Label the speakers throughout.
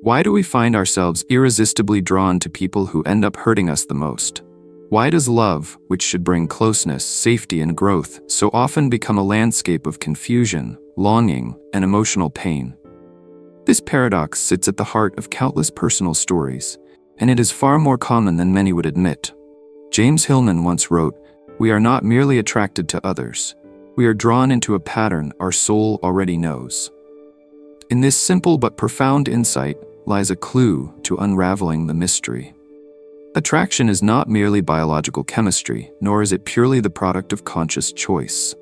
Speaker 1: Why do we find ourselves irresistibly drawn to people who end up hurting us the most? Why does love, which should bring closeness, safety, and growth, so often become a landscape of confusion, longing, and emotional pain? This paradox sits at the heart of countless personal stories, and it is far more common than many would admit. James Hillman once wrote, "We are not merely attracted to others. We are drawn into a pattern our soul already knows." In this simple but profound insight lies a clue to unraveling the mystery. Attraction is not merely biological chemistry, nor is it purely the product of conscious choice.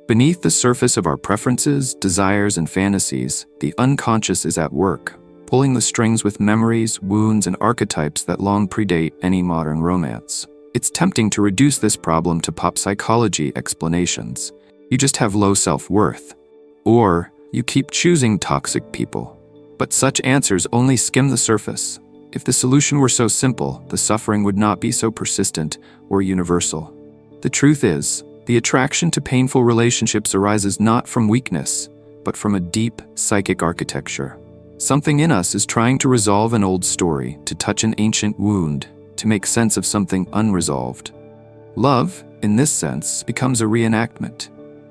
Speaker 1: Beneath the surface of our preferences, desires, and fantasies, the unconscious is at work, pulling the strings with memories, wounds, and archetypes that long predate any modern romance. It's tempting to reduce this problem to pop psychology explanations. You just have low self-worth. Or you keep choosing toxic people. But such answers only skim the surface. If the solution were so simple, the suffering would not be so persistent or universal. The truth is, the attraction to painful relationships arises not from weakness, but from a deep psychic architecture. Something in us is trying to resolve an old story, to touch an ancient wound, to make sense of something unresolved. Love, in this sense, becomes a reenactment,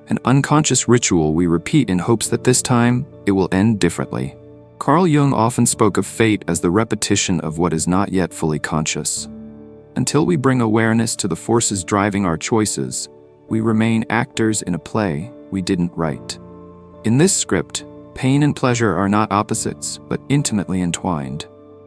Speaker 1: an unconscious ritual we repeat in hopes that this time it will end differently. Carl Jung often spoke of fate as the repetition of what is not yet fully conscious. Until we bring awareness to the forces driving our choices, we remain actors in a play we didn't write. In this script, pain and pleasure are not opposites, but intimately entwined.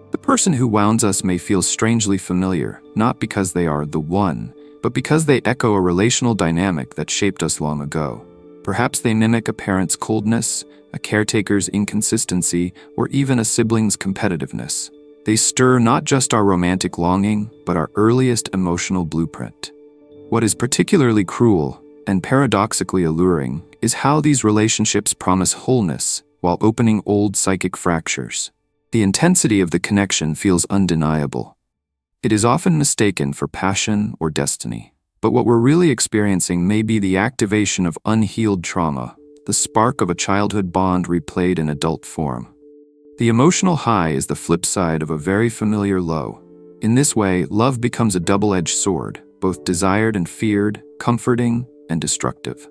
Speaker 1: The person who wounds us may feel strangely familiar, not because they are the one, but because they echo a relational dynamic that shaped us long ago. Perhaps they mimic a parent's coldness, a caretaker's inconsistency, or even a sibling's competitiveness. They stir not just our romantic longing, but our earliest emotional blueprint. What is particularly cruel, and paradoxically alluring, is how these relationships promise wholeness while opening old psychic fractures. The intensity of the connection feels undeniable. It is often mistaken for passion or destiny. But what we're really experiencing may be the activation of unhealed trauma, the spark of a childhood bond replayed in adult form. The emotional high is the flip side of a very familiar low. In this way, love becomes a double-edged sword, both desired and feared, comforting and destructive.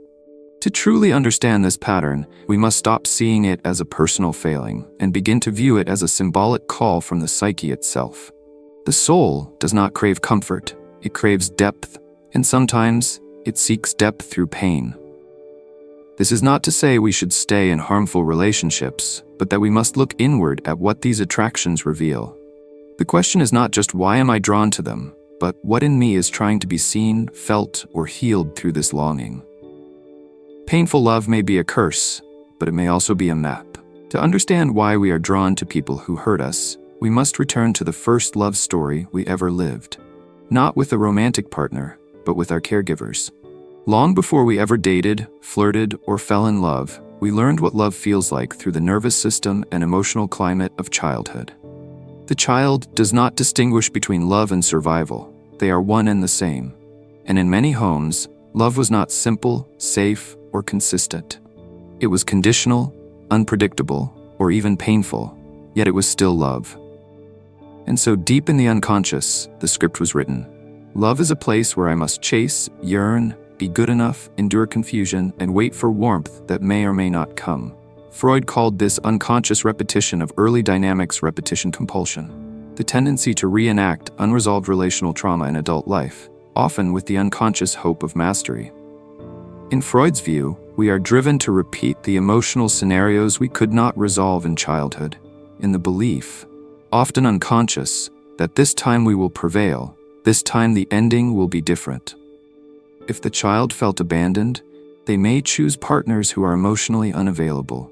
Speaker 1: To truly understand this pattern, we must stop seeing it as a personal failing and begin to view it as a symbolic call from the psyche itself. The soul does not crave comfort, it craves depth, and sometimes it seeks depth through pain. This is not to say we should stay in harmful relationships, but that we must look inward at what these attractions reveal. The question is not just why am I drawn to them, but what in me is trying to be seen, felt, or healed through this longing. Painful love may be a curse, but it may also be a map. To understand why we are drawn to people who hurt us, we must return to the first love story we ever lived. Not with a romantic partner, but with our caregivers. Long before we ever dated, flirted, or fell in love, we learned what love feels like through the nervous system and emotional climate of childhood. The child does not distinguish between love and survival. They are one and the same. And in many homes, love was not simple, safe, or consistent. It was conditional, unpredictable, or even painful, yet it was still love. And so deep in the unconscious, the script was written. Love is a place where I must chase, yearn, be good enough, endure confusion, and wait for warmth that may or may not come. Freud called this unconscious repetition of early dynamics repetition compulsion, the tendency to reenact unresolved relational trauma in adult life, often with the unconscious hope of mastery. In Freud's view, we are driven to repeat the emotional scenarios we could not resolve in childhood, in the belief, often unconscious, that this time we will prevail, this time the ending will be different. If the child felt abandoned, they may choose partners who are emotionally unavailable,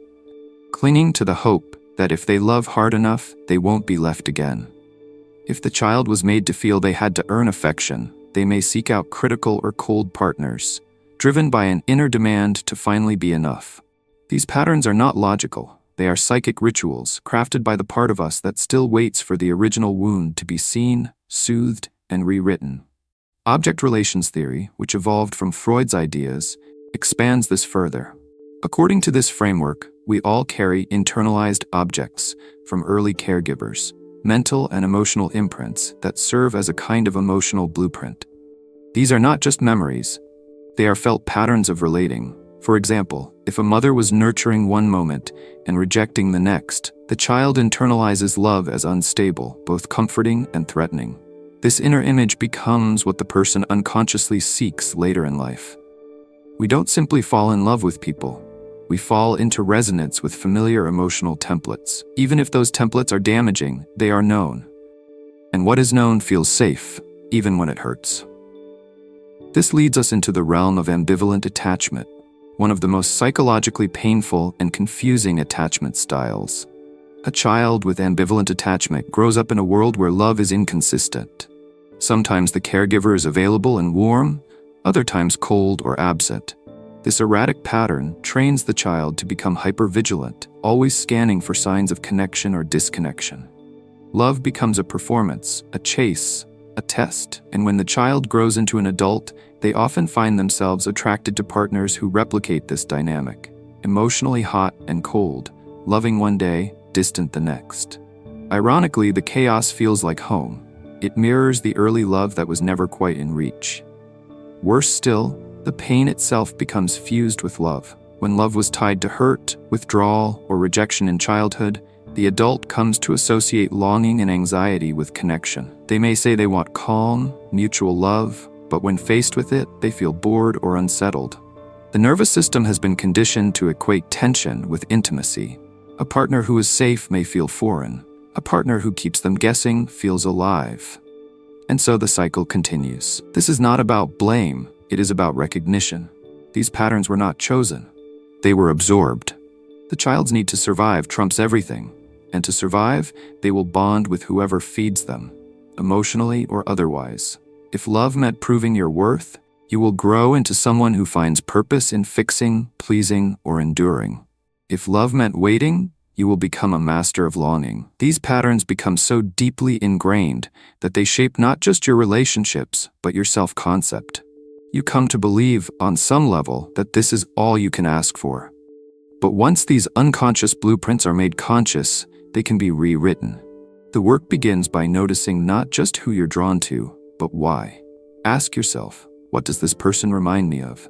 Speaker 1: clinging to the hope that if they love hard enough, they won't be left again. If the child was made to feel they had to earn affection, they may seek out critical or cold partners, driven by an inner demand to finally be enough. These patterns are not logical. They are psychic rituals crafted by the part of us that still waits for the original wound to be seen, soothed, and rewritten. Object relations theory, which evolved from Freud's ideas, expands this further. According to this framework, We all carry internalized objects from early caregivers, mental and emotional imprints that serve as a kind of emotional blueprint. These are not just memories, they are felt patterns of relating. For example, if a mother was nurturing one moment and rejecting the next, the child internalizes love as unstable, both comforting and threatening. This inner image becomes what the person unconsciously seeks later in life. We don't simply fall in love with people. We fall into resonance with familiar emotional templates. Even if those templates are damaging, they are known. And what is known feels safe, even when it hurts. This leads us into the realm of ambivalent attachment, one of the most psychologically painful and confusing attachment styles. A child with ambivalent attachment grows up in a world where love is inconsistent. Sometimes the caregiver is available and warm, other times cold or absent. This erratic pattern trains the child to become hypervigilant, always scanning for signs of connection or disconnection. Love becomes a performance, a chase, a test, and when the child grows into an adult, they often find themselves attracted to partners who replicate this dynamic, emotionally hot and cold, loving one day, distant the next. Ironically, the chaos feels like home. It mirrors the early love that was never quite in reach. Worse still, the pain itself becomes fused with love. When love was tied to hurt, withdrawal, or rejection in childhood, the adult comes to associate longing and anxiety with connection. They may say they want calm, mutual love, but when faced with it, they feel bored or unsettled. The nervous system has been conditioned to equate tension with intimacy. A partner who is safe may feel foreign. A partner who keeps them guessing feels alive. And so the cycle continues. This is not about blame, it is about recognition. These patterns were not chosen. They were absorbed. The child's need to survive trumps everything. And to survive, they will bond with whoever feeds them, emotionally or otherwise. If love meant proving your worth, you will grow into someone who finds purpose in fixing, pleasing, or enduring. If love meant waiting, you will become a master of longing. These patterns become so deeply ingrained that they shape not just your relationships, but your self-concept. You come to believe, on some level, that this is all you can ask for. But once these unconscious blueprints are made conscious, they can be rewritten. The work begins by noticing not just who you're drawn to, but why. Ask yourself, what does this person remind me of?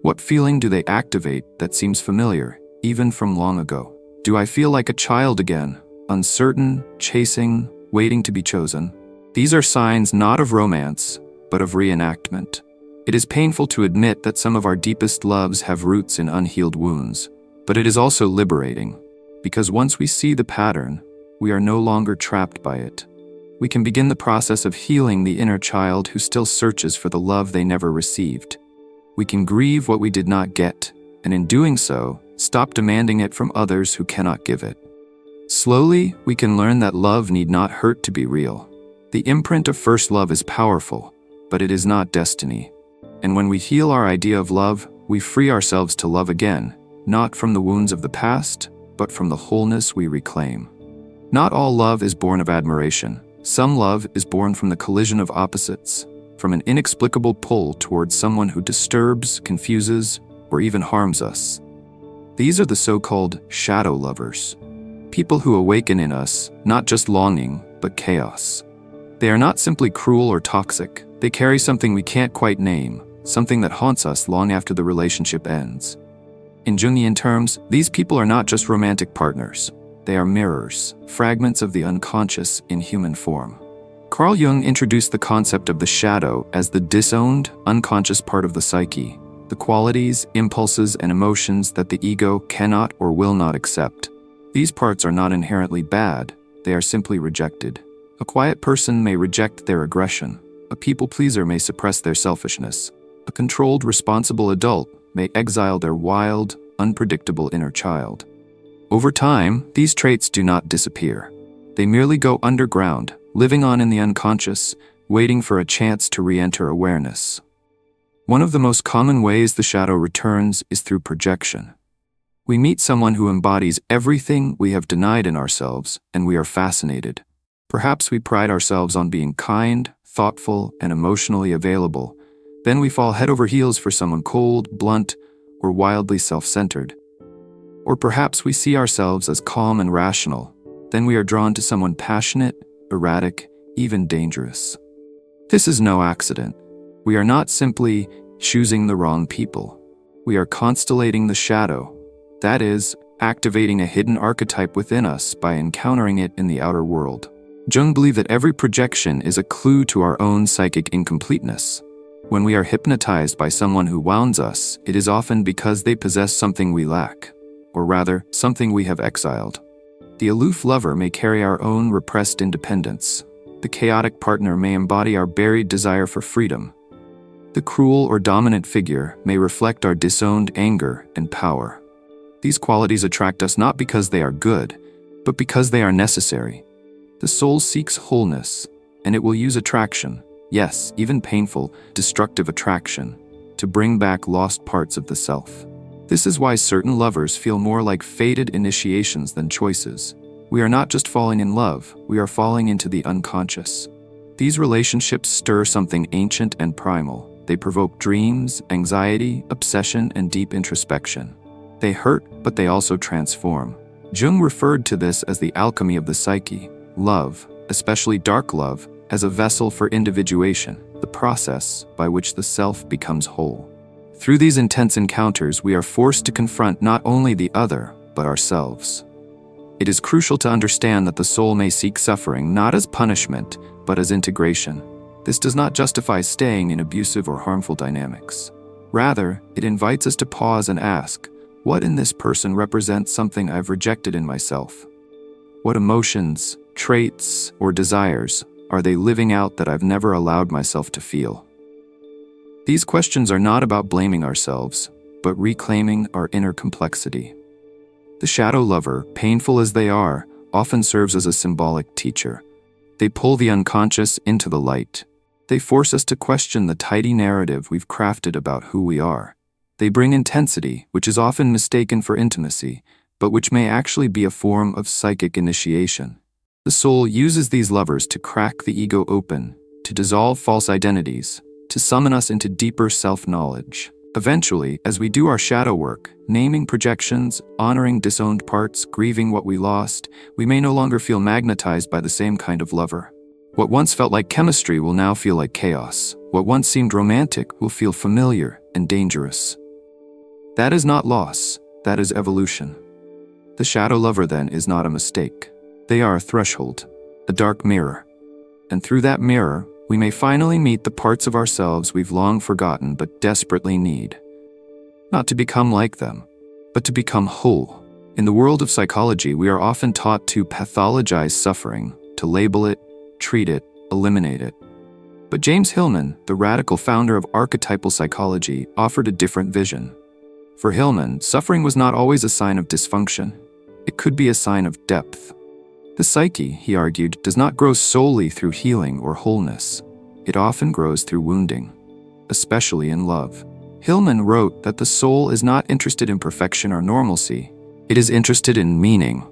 Speaker 1: What feeling do they activate that seems familiar, even from long ago? Do I feel like a child again, uncertain, chasing, waiting to be chosen? These are signs not of romance, but of reenactment. It is painful to admit that some of our deepest loves have roots in unhealed wounds, but it is also liberating, because once we see the pattern, we are no longer trapped by it. We can begin the process of healing the inner child who still searches for the love they never received. We can grieve what we did not get, and in doing so, stop demanding it from others who cannot give it. Slowly, we can learn that love need not hurt to be real. The imprint of first love is powerful, but it is not destiny. And when we heal our idea of love, we free ourselves to love again, not from the wounds of the past, but from the wholeness we reclaim. Not all love is born of admiration. Some love is born from the collision of opposites, from an inexplicable pull towards someone who disturbs, confuses, or even harms us. These are the so-called shadow lovers, people who awaken in us not just longing, but chaos. They are not simply cruel or toxic. They carry something we can't quite name, something that haunts us long after the relationship ends. In Jungian terms, these people are not just romantic partners. They are mirrors, fragments of the unconscious in human form. Carl Jung introduced the concept of the shadow as the disowned, unconscious part of the psyche, the qualities, impulses, and emotions that the ego cannot or will not accept. These parts are not inherently bad, they are simply rejected. A quiet person may reject their aggression. A people pleaser may suppress their selfishness. A controlled, responsible adult may exile their wild, unpredictable inner child. Over time, these traits do not disappear. They merely go underground, living on in the unconscious, waiting for a chance to re-enter awareness. One of the most common ways the shadow returns is through projection. We meet someone who embodies everything we have denied in ourselves, and we are fascinated. Perhaps we pride ourselves on being kind, thoughtful, and emotionally available. Then we fall head over heels for someone cold, blunt, or wildly self-centered. Or perhaps we see ourselves as calm and rational. Then we are drawn to someone passionate, erratic, even dangerous. This is no accident. We are not simply choosing the wrong people. We are constellating the shadow. That is, activating a hidden archetype within us by encountering it in the outer world. Jung believed that every projection is a clue to our own psychic incompleteness. When we are hypnotized by someone who wounds us, it is often because they possess something we lack, or rather, something we have exiled. The aloof lover may carry our own repressed independence. The chaotic partner may embody our buried desire for freedom. The cruel or dominant figure may reflect our disowned anger and power. These qualities attract us not because they are good, but because they are necessary. The soul seeks wholeness, and it will use attraction, yes, even painful, destructive attraction, to bring back lost parts of the self. This is why certain lovers feel more like fated initiations than choices. We are not just falling in love, we are falling into the unconscious. These relationships stir something ancient and primal. They provoke dreams, anxiety, obsession, and deep introspection. They hurt, but they also transform. Jung referred to this as the alchemy of the psyche. Love, especially dark love, as a vessel for individuation, the process by which the self becomes whole. Through these intense encounters, we are forced to confront not only the other, but ourselves. It is crucial to understand that the soul may seek suffering not as punishment, but as integration. This does not justify staying in abusive or harmful dynamics. Rather, it invites us to pause and ask, what in this person represents something I've rejected in myself? What emotions, traits, or desires are they living out that I've never allowed myself to feel? These questions are not about blaming ourselves, but reclaiming our inner complexity. The shadow lover, painful as they are, often serves as a symbolic teacher. They pull the unconscious into the light. They force us to question the tidy narrative we've crafted about who we are. They bring intensity, which is often mistaken for intimacy, but which may actually be a form of psychic initiation. The soul uses these lovers to crack the ego open, to dissolve false identities, to summon us into deeper self-knowledge. Eventually, as we do our shadow work, naming projections, honoring disowned parts, grieving what we lost, we may no longer feel magnetized by the same kind of lover. What once felt like chemistry will now feel like chaos. What once seemed romantic will feel familiar and dangerous. That is not loss, that is evolution. The shadow lover then is not a mistake. They are a threshold, a dark mirror. And through that mirror, we may finally meet the parts of ourselves we've long forgotten but desperately need. Not to become like them, but to become whole. In the world of psychology, we are often taught to pathologize suffering, to label it, treat it, eliminate it. But James Hillman, the radical founder of archetypal psychology, offered a different vision. For Hillman, suffering was not always a sign of dysfunction. It could be a sign of depth. The psyche, he argued, does not grow solely through healing or wholeness. It often grows through wounding, especially in love. Hillman wrote that the soul is not interested in perfection or normalcy. It is interested in meaning.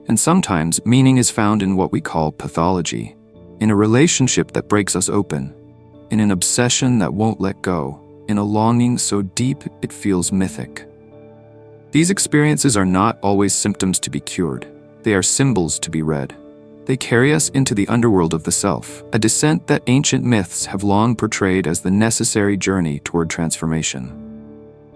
Speaker 1: And sometimes meaning is found in what we call pathology, in a relationship that breaks us open, in an obsession that won't let go, in a longing so deep it feels mythic. These experiences are not always symptoms to be cured. They are symbols to be read. They carry us into the underworld of the self, a descent that ancient myths have long portrayed as the necessary journey toward transformation.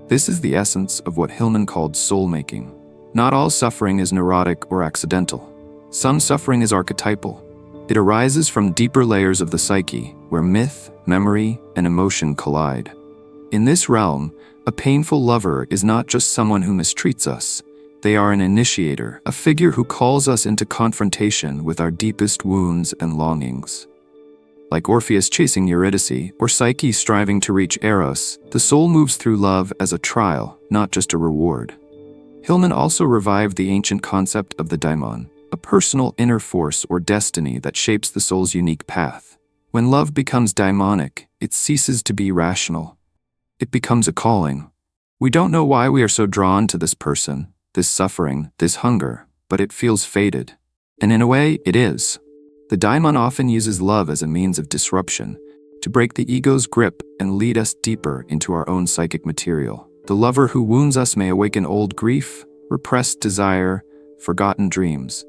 Speaker 1: This is the essence of what Hillman called soul-making. Not all suffering is neurotic or accidental. Some suffering is archetypal. It arises from deeper layers of the psyche, where myth, memory, and emotion collide. In this realm, a painful lover is not just someone who mistreats us. They are an initiator, a figure who calls us into confrontation with our deepest wounds and longings. Like Orpheus chasing Eurydice, or Psyche striving to reach Eros, the soul moves through love as a trial, not just a reward. Hillman also revived the ancient concept of the daimon, a personal inner force or destiny that shapes the soul's unique path. When love becomes daimonic, it ceases to be rational. It becomes a calling. We don't know why we are so drawn to this person, this suffering, this hunger, but it feels fated. And in a way, it is. The daimon often uses love as a means of disruption, to break the ego's grip and lead us deeper into our own psychic material. The lover who wounds us may awaken old grief, repressed desire, forgotten dreams.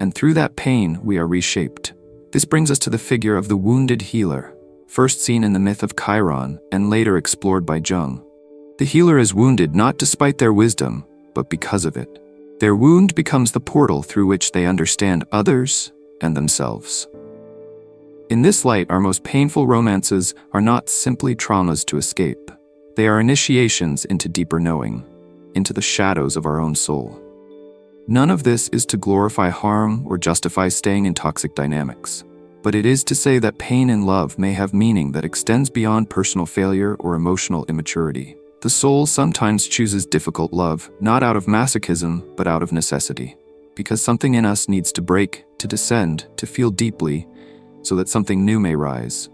Speaker 1: And through that pain, we are reshaped. This brings us to the figure of the wounded healer, first seen in the myth of Chiron and later explored by Jung. The healer is wounded not despite their wisdom, but because of it. Their wound becomes the portal through which they understand others and themselves. In this light, our most painful romances are not simply traumas to escape. They are initiations into deeper knowing, into the shadows of our own soul. None of this is to glorify harm or justify staying in toxic dynamics, but it is to say that pain in love may have meaning that extends beyond personal failure or emotional immaturity. The soul sometimes chooses difficult love, not out of masochism, but out of necessity, because something in us needs to break, to descend, to feel deeply, so that something new may rise.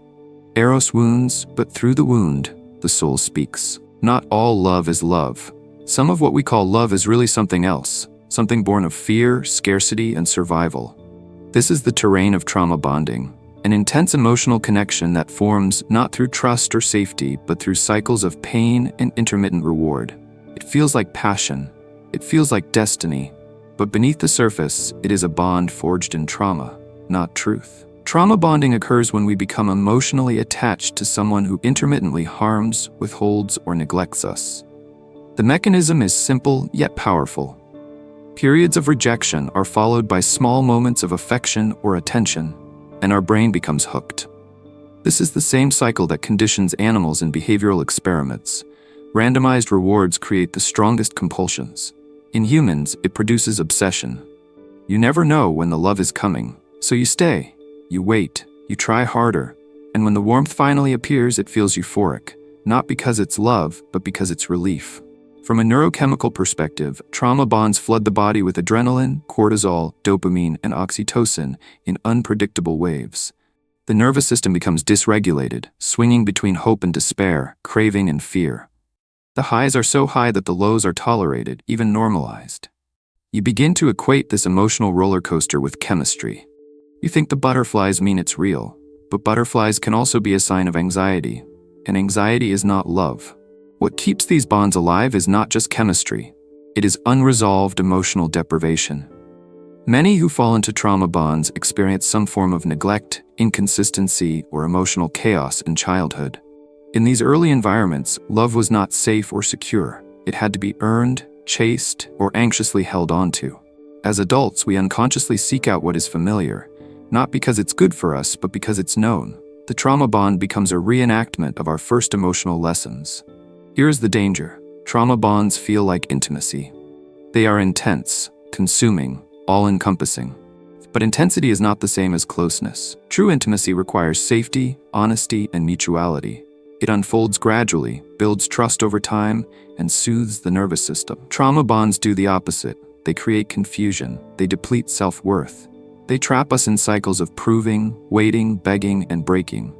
Speaker 1: Eros wounds, but through the wound, the soul speaks. Not all love is love. Some of what we call love is really something else, something born of fear, scarcity, and survival. This is the terrain of trauma bonding, an intense emotional connection that forms not through trust or safety, but through cycles of pain and intermittent reward. It feels like passion. It feels like destiny. But beneath the surface, it is a bond forged in trauma, not truth. Trauma bonding occurs when we become emotionally attached to someone who intermittently harms, withholds, or neglects us. The mechanism is simple yet powerful. Periods of rejection are followed by small moments of affection or attention, and our brain becomes hooked. This is the same cycle that conditions animals in behavioral experiments. Randomized rewards create the strongest compulsions. In humans, it produces obsession. You never know when the love is coming, so you stay, you wait, you try harder, and when the warmth finally appears, it feels euphoric, not because it's love, but because it's relief. From a neurochemical perspective, trauma bonds flood the body with adrenaline, cortisol, dopamine, and oxytocin in unpredictable waves. The nervous system becomes dysregulated, swinging between hope and despair, craving and fear. The highs are so high that the lows are tolerated, even normalized. You begin to equate this emotional roller coaster with chemistry. You think the butterflies mean it's real, but butterflies can also be a sign of anxiety, and anxiety is not love. What keeps these bonds alive is not just chemistry. It is unresolved emotional deprivation. Many who fall into trauma bonds experience some form of neglect, inconsistency, or emotional chaos in childhood. In these early environments, love was not safe or secure. It had to be earned, chased, or anxiously held onto. As adults, we unconsciously seek out what is familiar, not because it's good for us, but because it's known. The trauma bond becomes a reenactment of our first emotional lessons. Here's the danger. Trauma bonds feel like intimacy. They are intense, consuming, all-encompassing. But intensity is not the same as closeness. True intimacy requires safety, honesty, and mutuality. It unfolds gradually, builds trust over time, and soothes the nervous system. Trauma bonds do the opposite. They create confusion. They deplete self-worth. They trap us in cycles of proving, waiting, begging, and breaking.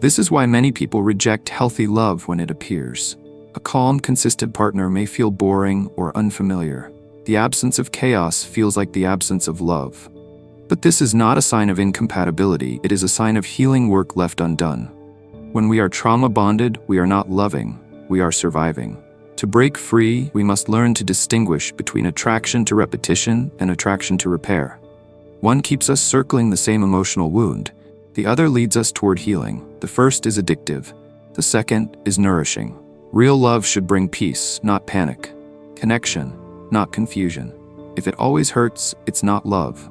Speaker 1: This is why many people reject healthy love when it appears. A calm, consistent partner may feel boring or unfamiliar. The absence of chaos feels like the absence of love. But this is not a sign of incompatibility, it is a sign of healing work left undone. When we are trauma bonded, we are not loving, we are surviving. To break free, we must learn to distinguish between attraction to repetition and attraction to repair. One keeps us circling the same emotional wound. The other leads us toward healing. The first is addictive. The second is nourishing. Real love should bring peace, not panic. Connection, not confusion. If it always hurts, it's not love.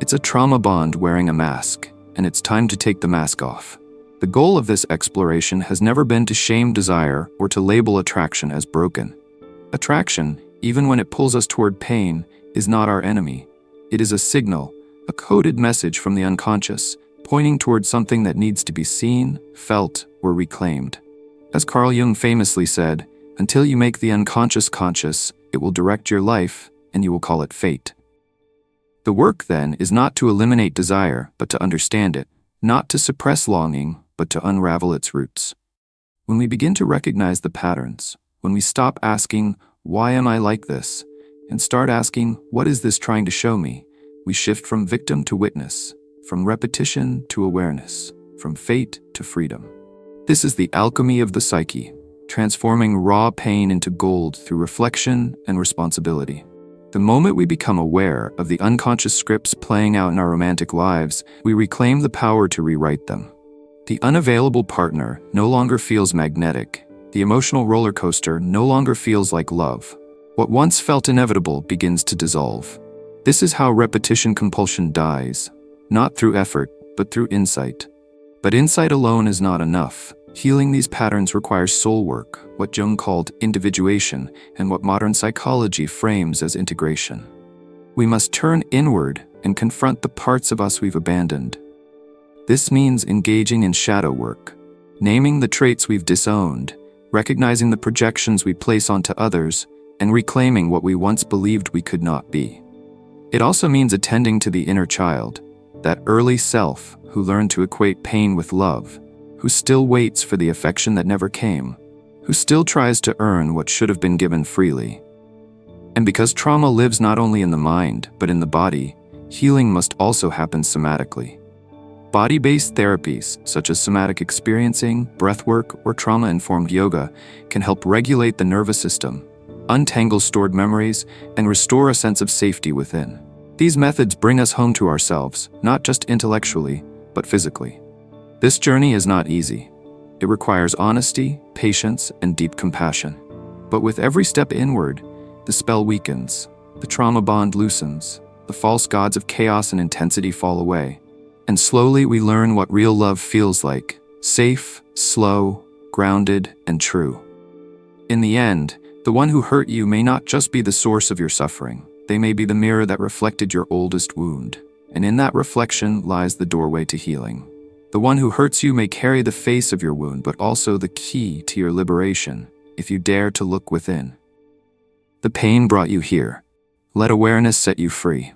Speaker 1: It's a trauma bond wearing a mask, and it's time to take the mask off. The goal of this exploration has never been to shame desire or to label attraction as broken. Attraction, even when it pulls us toward pain, is not our enemy. It is a signal, a coded message from the unconscious, pointing toward something that needs to be seen, felt, or reclaimed. As Carl Jung famously said, until you make the unconscious conscious, it will direct your life, and you will call it fate. The work, then, is not to eliminate desire, but to understand it, not to suppress longing, but to unravel its roots. When we begin to recognize the patterns, when we stop asking, why am I like this, and start asking, what is this trying to show me, we shift from victim to witness, from repetition to awareness, from fate to freedom. This is the alchemy of the psyche, transforming raw pain into gold through reflection and responsibility. The moment we become aware of the unconscious scripts playing out in our romantic lives, we reclaim the power to rewrite them. The unavailable partner no longer feels magnetic. The emotional roller coaster no longer feels like love. What once felt inevitable begins to dissolve. This is how repetition compulsion dies, not through effort, but through insight. But insight alone is not enough. Healing these patterns requires soul work, what Jung called individuation, and what modern psychology frames as integration. We must turn inward and confront the parts of us we've abandoned. This means engaging in shadow work, naming the traits we've disowned, recognizing the projections we place onto others, and reclaiming what we once believed we could not be. It also means attending to the inner child, that early self who learned to equate pain with love, who still waits for the affection that never came, who still tries to earn what should have been given freely. And because trauma lives not only in the mind, but in the body, healing must also happen somatically. Body-based therapies, such as somatic experiencing, breathwork, or trauma-informed yoga, can help regulate the nervous system, untangle stored memories, and restore a sense of safety within. These methods bring us home to ourselves, not just intellectually, but physically. This journey is not easy. It requires honesty, patience, and deep compassion. But with every step inward, the spell weakens, the trauma bond loosens, the false gods of chaos and intensity fall away, and slowly we learn what real love feels like: safe, slow, grounded, and true. In the end, the one who hurt you may not just be the source of your suffering. They may be the mirror that reflected your oldest wound, and in that reflection lies the doorway to healing. The one who hurts you may carry the face of your wound, but also the key to your liberation, if you dare to look within. The pain brought you here. Let awareness set you free.